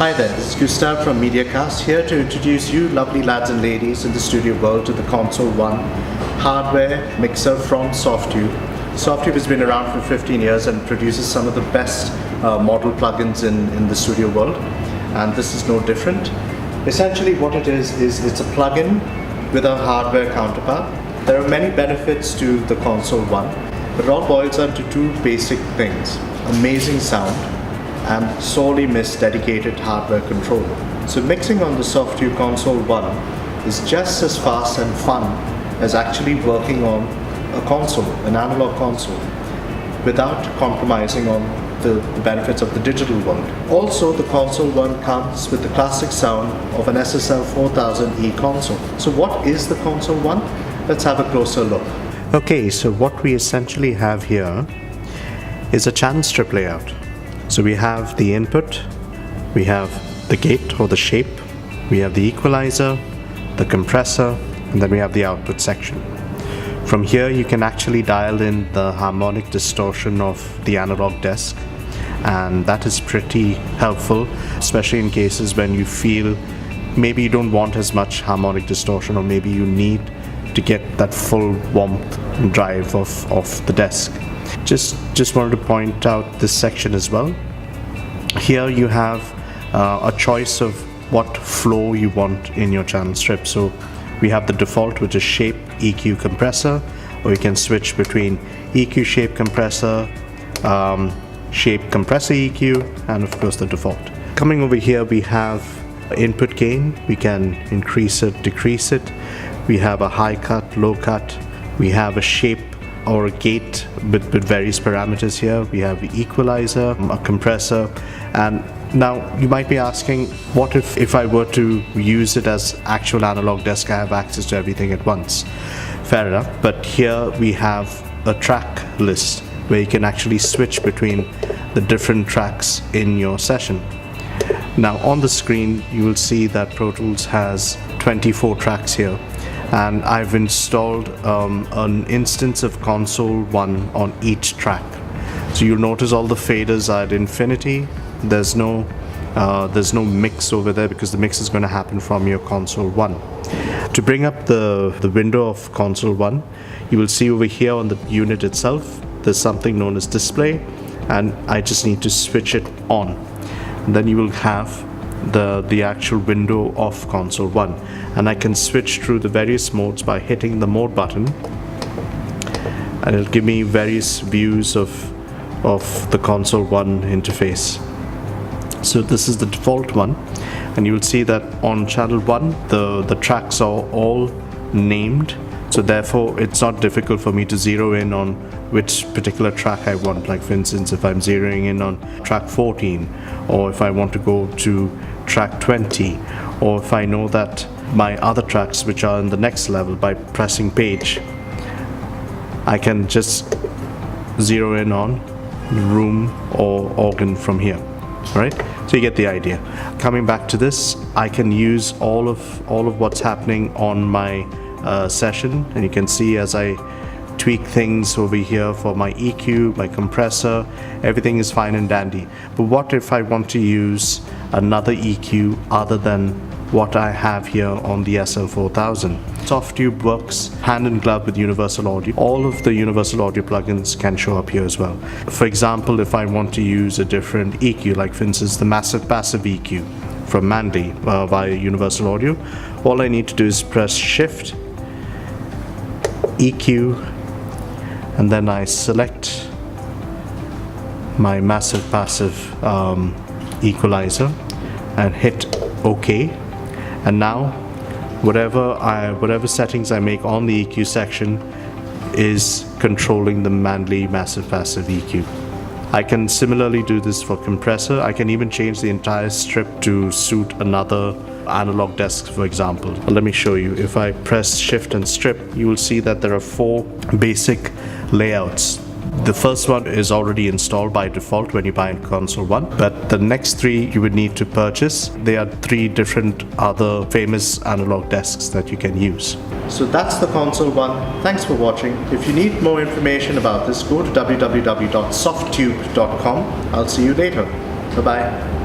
Hi there, this is Gustav from MediaCast, here to introduce you lovely lads and ladies in the studio world to the Console 1 hardware mixer from Softube. Softube has been around for 15 years and produces some of the best model plugins in the studio world, and this is no different. Essentially what it is it's a plugin with a hardware counterpart. There are many benefits to the Console 1, but it all boils down to two basic things: amazing sound and sorely missed dedicated hardware control. So mixing on the Softube Console 1 is just as fast and fun as actually working on a console, an analog console, without compromising on the benefits of the digital world. Also, the Console 1 comes with the classic sound of an SSL 4000E console. So what is the Console 1? Let's have a closer look. Okay, so what we essentially have here is a channel strip layout. So we have the input, we have the gate or the shape, we have the equalizer, the compressor, and then we have the output section. From here you can actually dial in the harmonic distortion of the analog desk, and that is pretty helpful, especially in cases when you feel maybe you don't want as much harmonic distortion, or maybe you need to get that full warmth and drive of the desk. Just wanted to point out this section as well. Here you have a choice of what flow you want in your channel strip. So we have the default, which is shape, EQ, compressor, or you can switch between EQ, shape, compressor, shape, compressor, EQ, and of course the default. Coming over here, we have input gain. We can increase it, decrease it. We have a high cut, low cut. We have a shape or a gate with various parameters here. We have the equalizer, a compressor, and now you might be asking, what if I were to use it as actual analog desk? I have access to everything at once. Fair enough, but here we have a track list where you can actually switch between the different tracks in your session. Now on the screen you will see that Pro Tools has 24 tracks here, and I've installed an instance of Console 1 on each track. So you'll notice all the faders are at infinity. There's no mix over there because the mix is going to happen from your Console 1. To bring up the window of Console 1, you will see over here on the unit itself there's something known as display, and I just need to switch it on. And then you will have the actual window of Console 1, and I can switch through the various modes by hitting the mode button, and it'll give me various views of the Console 1 interface. So this is the default one, and you will see that on channel 1 the tracks are all named, so therefore it's not difficult for me to zero in on which particular track I want. Like for instance, if I'm zeroing in on track 14, or if I want to go to track 20, or if I know that my other tracks which are in the next level, by pressing page I can just zero in on room or organ from here. Right? So you get the idea. Coming back to this, I can use all of what's happening on my session, and you can see as I tweak things over here for my EQ, my compressor, everything is fine and dandy. But what if I want to use another EQ other than what I have here on the SL4000? Softube works hand in glove with Universal Audio. All of the Universal Audio plugins can show up here as well. For example, if I want to use a different EQ, like for instance the massive passive EQ from Mandy via Universal Audio, all I need to do is press Shift, EQ, and then I select my massive passive equalizer and hit OK. And now whatever settings I make on the EQ section is controlling the Mandy massive passive EQ. I can similarly do this for compressor. I can even change the entire strip to suit another analog desk, for example. Let me show you. If I press Shift and Strip, you will see that there are 4 basic layouts. The first one is already installed by default when you buy in Console 1, but the next 3 you would need to purchase. They are 3 different other famous analog desks that you can use. So that's the Console 1. Thanks for watching. If you need more information about this, go to www.softube.com. I'll see you later. Bye-bye.